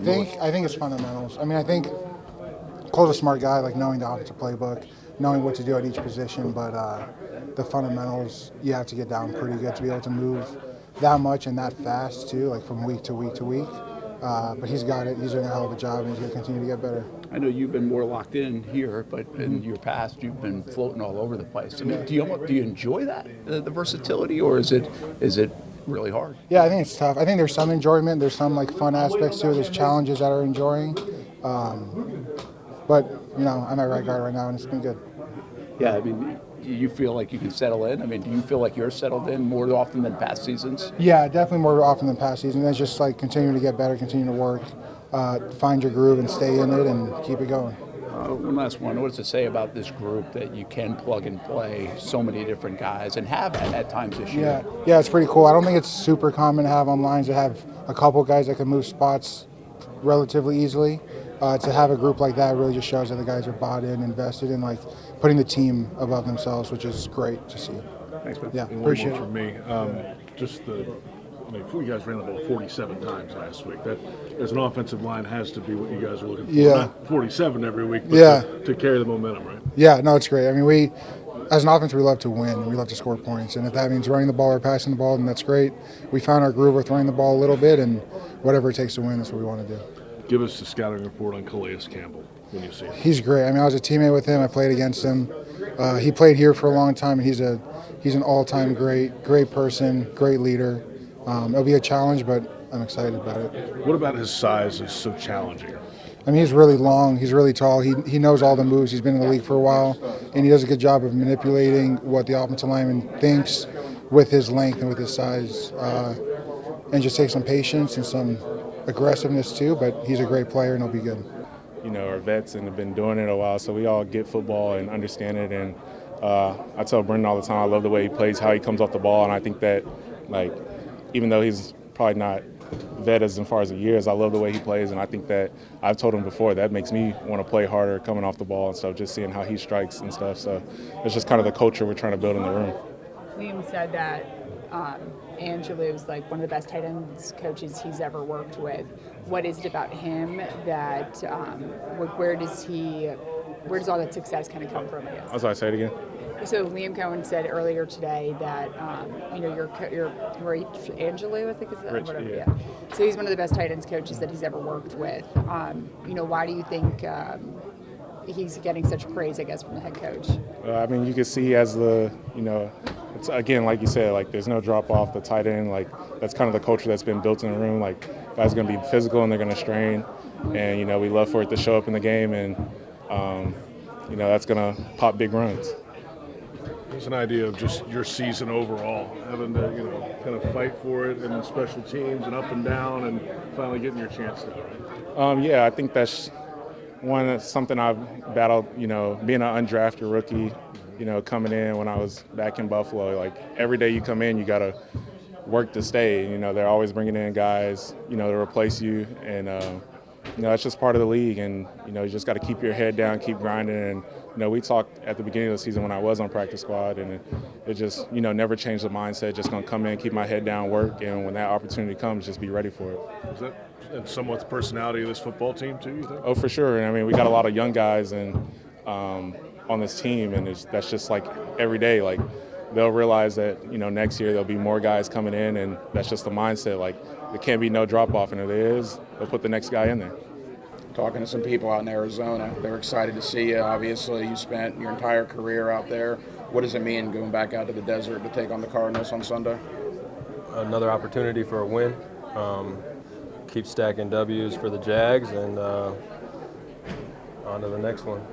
I think it's fundamentals. I mean, I think Cole's a smart guy, like knowing the offensive playbook, knowing what to do at each position, but the fundamentals, you have to get down pretty good to be able to move that much and that fast too, like from week to week to week. But he's got it. He's doing a hell of a job, and he's going to continue to get better. I know you've been more locked in here, but in your past, you've been floating all over the place. I mean, do you enjoy that, the versatility, or is it really hard? Yeah, I think it's tough. I think there's some enjoyment. There's some like fun aspects to it. There's challenges that are enjoying. But I'm at right guard right now, and it's been good. Yeah, I mean, do you feel like you can settle in? I mean, do you feel like you're settled in more often than past seasons? Yeah, definitely more often than past seasons. It's just like continuing to get better, continue to work, find your groove, and stay in it, and keep it going. One last one. What does it say about this group that you can plug and play so many different guys and have at times this year? Yeah, it's pretty cool. I don't think it's super common to have on lines to have a couple guys that can move spots relatively easily. To have a group like that really just shows that the guys are bought in, invested in, like putting the team above themselves, which is great to see. Thanks, man. Yeah, And appreciate one more from me. You guys ran the ball 47 times last week. That, as an offensive line, has to be what you guys are looking for. Yeah. Not 47 every week, but to carry the momentum, right? Yeah, no, it's great. I mean, as an offense, we love to win, and we love to score points. And if that means running the ball or passing the ball, then that's great. We found our groove with running the ball a little bit, and whatever it takes to win, that's what we want to do. Give us the scouting report on Calais Campbell when you see him. He's great. I mean, I was a teammate with him. I played against him. He played here for a long time, and he's an all-time great person, great leader. It'll be a challenge, but I'm excited about it. What about his size is so challenging? I mean, he's really long. He's really tall. He knows all the moves. He's been in the league for a while, and he does a good job of manipulating what the offensive lineman thinks with his length and with his size, and just takes some patience and some aggressiveness too. But he's a great player, and he'll be good. Our vets and have been doing it a while, so we all get football and understand it. And I tell Brendan all the time, I love the way he plays, how he comes off the ball, and I think that, like, even though he's probably not vet as far as the years, I love the way he plays, and I think that I've told him before that makes me want to play harder coming off the ball and stuff, just seeing how he strikes and stuff. So it's just kind of the culture we're trying to build in the room. Liam said that Angelo is like one of the best tight ends coaches he's ever worked with. What is it about him that where does all that success kind of come from, I guess? I'm sorry, say it again. So Liam Cohen said earlier today that you're Angelo, I think is that whatever. Yeah. So he's one of the best tight ends coaches that he's ever worked with. Why do you think he's getting such praise, I guess, from the head coach? I mean, you can see as it's again, like you said, like there's no drop off the tight end. Like that's kind of the culture that's been built in the room. Like guys are going to be physical and they're going to strain, and we love for it to show up in the game, and that's going to pop big runs. There's an idea of just your season overall, having to kind of fight for it and special teams and up and down, and finally getting your chance to. Right? I think that's something I've battled. Being an undrafted rookie, coming in when I was back in Buffalo. Like every day you come in, you got to work to stay. They're always bringing in guys, to replace you, and it's just part of the league. And you just got to keep your head down, keep grinding. And we talked at the beginning of the season when I was on practice squad, and it just never changed the mindset. Just gonna come in, keep my head down, work, and when that opportunity comes, just be ready for it. Is that somewhat the personality of this football team too, you think? Oh, for sure. And I mean, we got a lot of young guys and on this team, and that's just like every day. Like they'll realize that next year there'll be more guys coming in, and that's just the mindset. Like there can't be no drop off, and if there is, they'll put the next guy in there. Talking to some people out in Arizona, they're excited to see you. Obviously, you spent your entire career out there. What does it mean going back out to the desert to take on the Cardinals on Sunday? Another opportunity for a win. Keep stacking W's for the Jags, and on to the next one.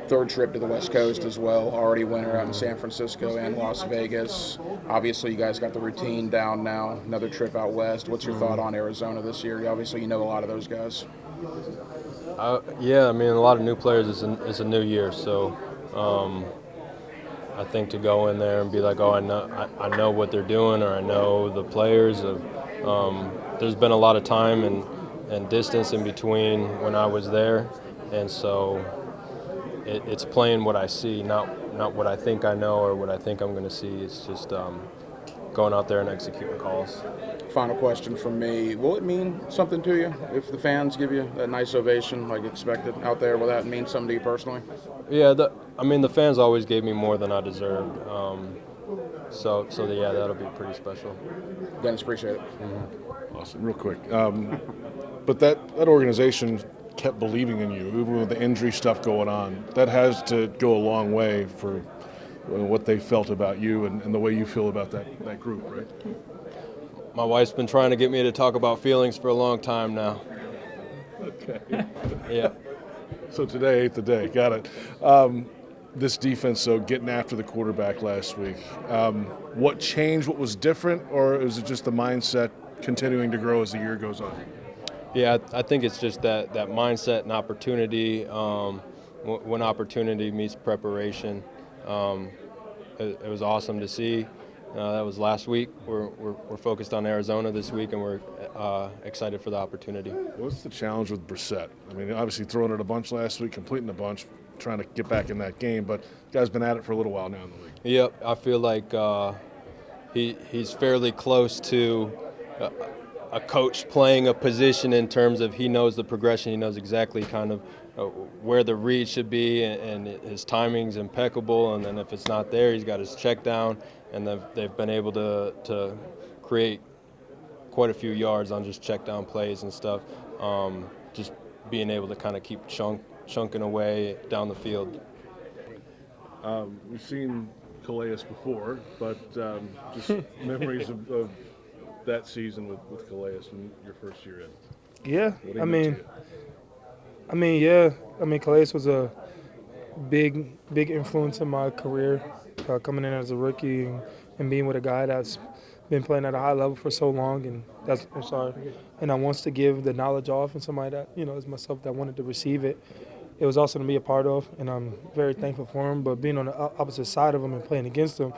Third trip to the West Coast as well. Already winner out in San Francisco and Las Vegas. Obviously, you guys got the routine down now. Another trip out west. What's your thought on Arizona this year? Obviously, you know a lot of those guys. A lot of new players. It's a new year, so I think to go in there and be like, I know what they're doing, or I know the players. There's been a lot of time and distance in between when I was there, and so it's playing what I see, not what I think I know or what I think I'm going to see. It's just going out there and executing calls. Final question from me. Will it mean something to you if the fans give you that nice ovation like expected out there? Will that mean something to you personally? Yeah, the fans always gave me more than I deserved. So yeah, that'll be pretty special. Dennis, appreciate it. Awesome. Real quick. But that organization kept believing in you, even with the injury stuff going on. That has to go a long way for what they felt about you and the way you feel about that group, right? My wife's been trying to get me to talk about feelings for a long time now. Okay. Yeah. So today ain't the day. Got it. This defense, so getting after the quarterback last week, what changed? What was different? Or is it just the mindset continuing to grow as the year goes on? Yeah, I think it's just that mindset and opportunity. When opportunity meets preparation, it was awesome to see. That was last week. We're focused on Arizona this week, and we're excited for the opportunity. What's the challenge with Brissett? I mean, obviously throwing it a bunch last week, completing a bunch, trying to get back in that game, but the guy's been at it for a little while now in the league. Yep, I feel like he's fairly close to a coach playing a position in terms of he knows the progression, he knows exactly kind of where the read should be, and his timing's impeccable, and then if it's not there, he's got his check down, and they've been able to create quite a few yards on just check down plays and stuff, just being able to kind of keep chunking away down the field. We've seen Calais before, but just memories of that season with Calais when your first year in. Yeah, Calais was a big influence in my career, coming in as a rookie and being with a guy that's been playing at a high level for so long, and I wants to give the knowledge off, and somebody that is myself that wanted to receive it. It was awesome to be a part of, and I'm very thankful for him. But being on the opposite side of him and playing against him,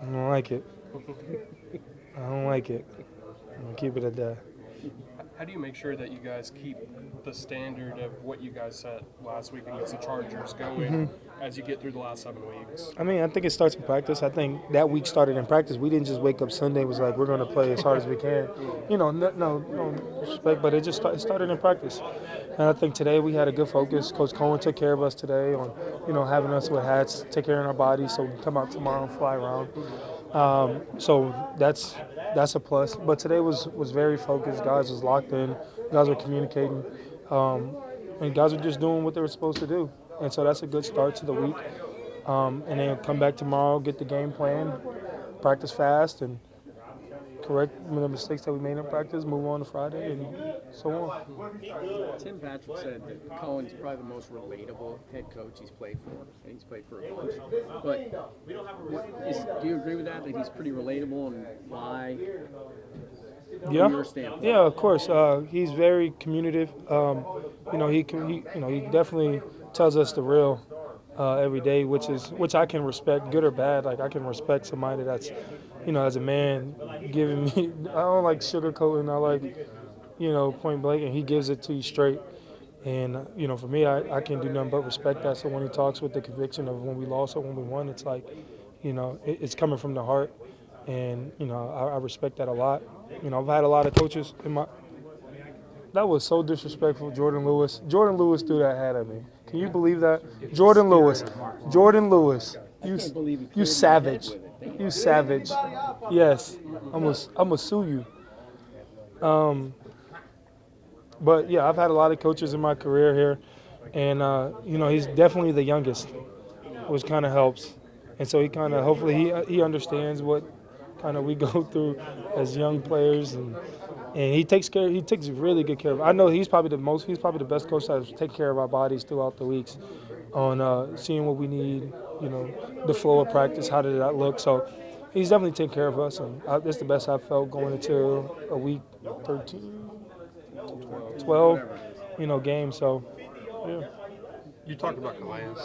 I don't like it. I'm gonna keep it at that. How do you make sure that you guys keep the standard of what you guys set last week against the Chargers going as you get through the last 7 weeks? I think it starts in practice. I think that week started in practice. We didn't just wake up Sunday and was like, we're going to play as hard as we can. No respect, but it started in practice. And I think today we had a good focus. Coach Cohen took care of us today on, having us with hats, take care of our bodies so we can come out tomorrow and fly around. So that's a plus. But today was very focused. Guys was locked in. Guys were communicating. And guys were just doing what they were supposed to do. And so that's a good start to the week. And then come back tomorrow, get the game plan, practice fast, and correct the mistakes that we made in practice, move on to Friday, and so on. Tim Patrick said that Cohen's probably the most relatable head coach he's played for, and he's played for a bunch. But do you agree with that he's pretty relatable, and why? Yeah, from your standpoint? Yeah, of course. He's very communicative. He definitely tells us the real every day, which I can respect, good or bad. Like I can respect somebody that's, as a man, giving me. I don't like sugarcoating. I like, point blank, and he gives it to you straight. And for me, I can do nothing but respect that. So when he talks with the conviction of when we lost or when we won, it's like, it's coming from the heart, and I respect that a lot. I've had a lot of coaches in my. That was so disrespectful, Jordan Lewis. Jordan Lewis threw that hat at me. Can you believe that? Jordan Lewis, you savage. You savage. Yes, I'm gonna sue you. But yeah, I've had a lot of coaches in my career here, and he's definitely the youngest, which kind of helps. And so hopefully he understands what kind of we go through as young players, and he takes really good care of. I know he's probably the best coach that takes care of our bodies throughout the weeks, on seeing what we need, the flow of practice, how did that look. So he's definitely taking care of us, and it's the best I've felt going into a week 12, game. So yeah. You talked about Calais.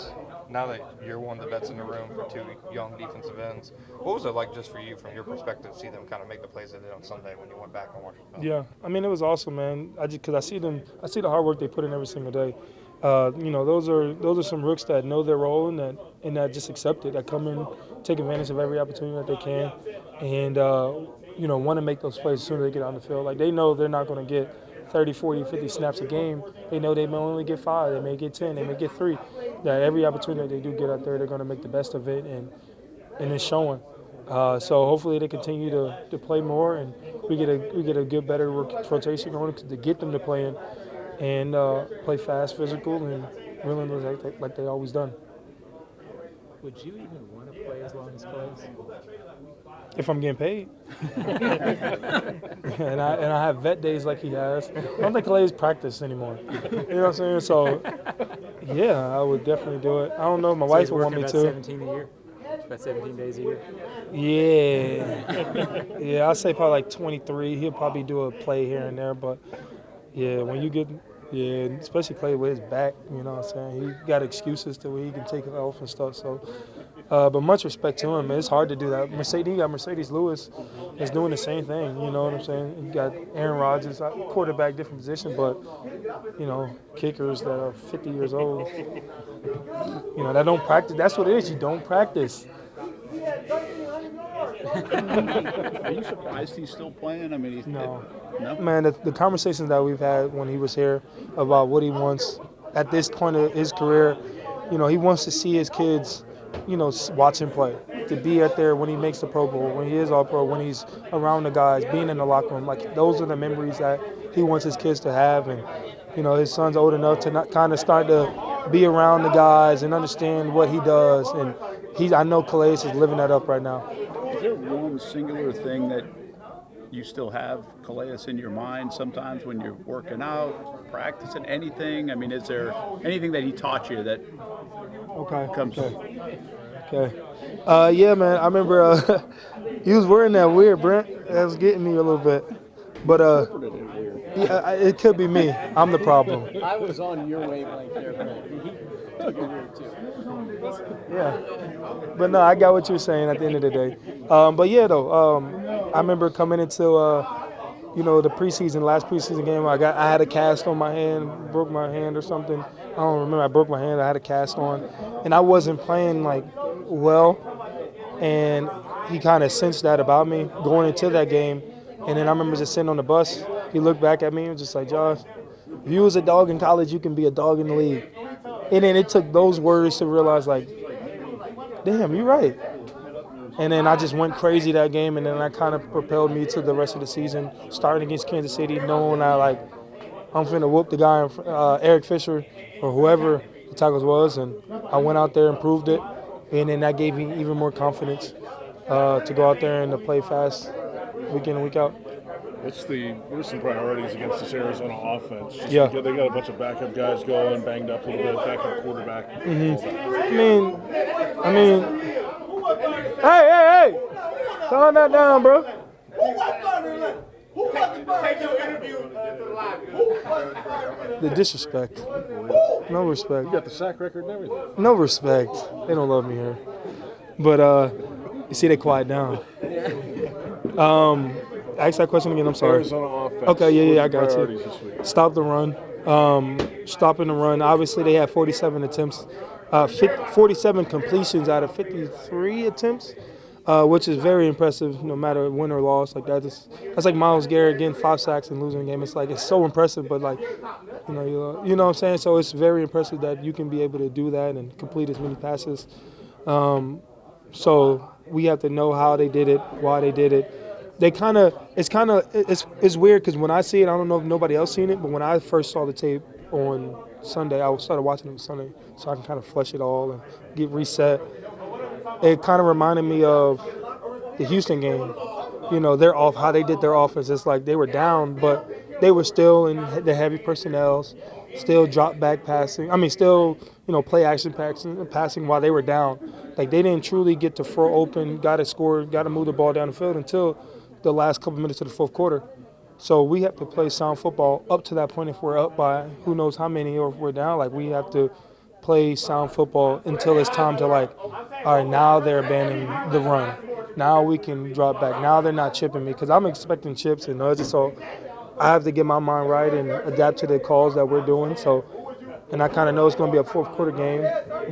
Now that you're one of the vets in the room for two young defensive ends, what was it like just for you, from your perspective, to see them kind of make the plays they did on Sunday when you went back and watched the film? Yeah, it was awesome, man. Because I see the hard work they put in every single day. Those are some rooks that know their role and that just accept it, that come in take advantage of every opportunity that they can, and want to make those plays as soon as they get on the field. Like, they know they're not going to get 30, 40, 50 snaps a game. They know they may only get 5, they may get 10, they may get 3. That every opportunity they do get out there, they're going to make the best of it, and it's showing. So hopefully they continue to play more, and we get a good, better rotation going to get them to play in and play fast, physical, and relentless like they always done. Would you even want to play as long as Calais? If I'm getting paid. and I have vet days like he has. I don't think Calais practice anymore. You know what I'm saying? So, yeah, I would definitely do it. I don't know if my wife would want me to. 17 a year? About 17 days a year? Yeah. Yeah, I'd say probably like 23. He'll probably do a play here and there. But, yeah, when you get – yeah, especially play with his back, you know what I'm saying? He got excuses to where he can take it off and stuff. So, but much respect to him. It's hard to do that. Mercedes Lewis is doing the same thing. You know what I'm saying? You got Aaron Rodgers, quarterback, different position, but kickers that are 50 years old. That don't practice. That's what it is. You don't practice. Are you surprised he's still playing? I mean, No. No? Man, the conversations that we've had when he was here about what he wants at this point of his career, he wants to see his kids, watch him play, to be out there when he makes the Pro Bowl, when he is All-Pro, when he's around the guys, being in the locker room. Like, those are the memories that he wants his kids to have. And, his son's old enough to not kind of start to be around the guys and understand what he does. And I know Calais is living that up right now. Is there one singular thing that you still have Calais in your mind sometimes when you're working out, practicing, anything? I mean, is there anything that he taught you that comes? Okay. Yeah, man. I remember he was wearing that weird, Brent. That was getting me a little bit. But yeah, it could be me. I'm the problem. I was on your wavelength there, but he took it weird too. Yeah. But no, I got what you were saying at the end of the day. But yeah, though, I remember coming into the last preseason game. I had a cast on my hand, broke my hand or something. I don't remember. I broke my hand. I had a cast on, and I wasn't playing well. And he kind of sensed that about me going into that game. And then I remember just sitting on the bus. He looked back at me and was just like, Josh, if you was a dog in college, you can be a dog in the league. And then it took those words to realize, damn, you're right. And then I just went crazy that game, and then that kind of propelled me to the rest of the season, starting against Kansas City, knowing I'm finna whoop the guy, Eric Fisher or whoever the tackles was, and I went out there and proved it. And then that gave me even more confidence to go out there and to play fast week in and week out. What are some priorities against this Arizona offense? Yeah. They got a bunch of backup guys going, banged up a little bit, backup quarterback. Mm-hmm. I mean, hey! Calm that down, bro. The disrespect. No respect. You got the sack record and everything. No respect. They don't love me here. But you see, they quiet down. Ask that question again. I'm sorry. Arizona offense. Okay, yeah, I got you. This week? Stop the run. Stopping the run. Obviously, they had 47 attempts, 47 completions out of 53 attempts, which is very impressive. No matter win or loss, that's like Myles Garrett getting 5 sacks and losing a game. It's so impressive, but you know what I'm saying. So it's very impressive that you can be able to do that and complete as many passes. So we have to know how they did it, why they did it. It's weird because when I see it, I don't know if nobody else seen it, but when I first saw the tape on Sunday, I started watching it on Sunday so I can kind of flush it all and get reset. It kind of reminded me of the Houston game. How they did their offense. It's like they were down, but they were still in the heavy personnels, still drop back passing. Still, play action passing while they were down. They didn't truly get to throw open, got to score, got to move the ball down the field until the last couple minutes of the fourth quarter. So we have to play sound football up to that point. If we're up by who knows how many, or if we're down, we have to play sound football until it's time to all right, now they're abandoning the run. Now we can drop back. Now they're not chipping me because I'm expecting chips and nudges. So I have to get my mind right and adapt to the calls that we're doing. So And I kind of know it's going to be a fourth quarter game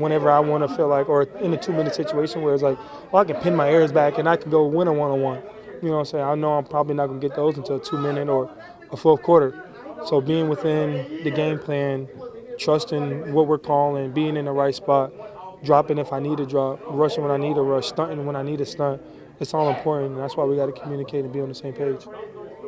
whenever I want to feel like, or in a 2-minute situation where it's like, well, I can pin my ears back and I can go win a one-on-one. You know what I'm saying? I know I'm probably not going to get those until a 2-minute or a fourth quarter. So being within the game plan, trusting what we're calling, being in the right spot, dropping if I need to drop, rushing when I need to rush, stunting when I need to stunt, it's all important. And that's why we got to communicate and be on the same page.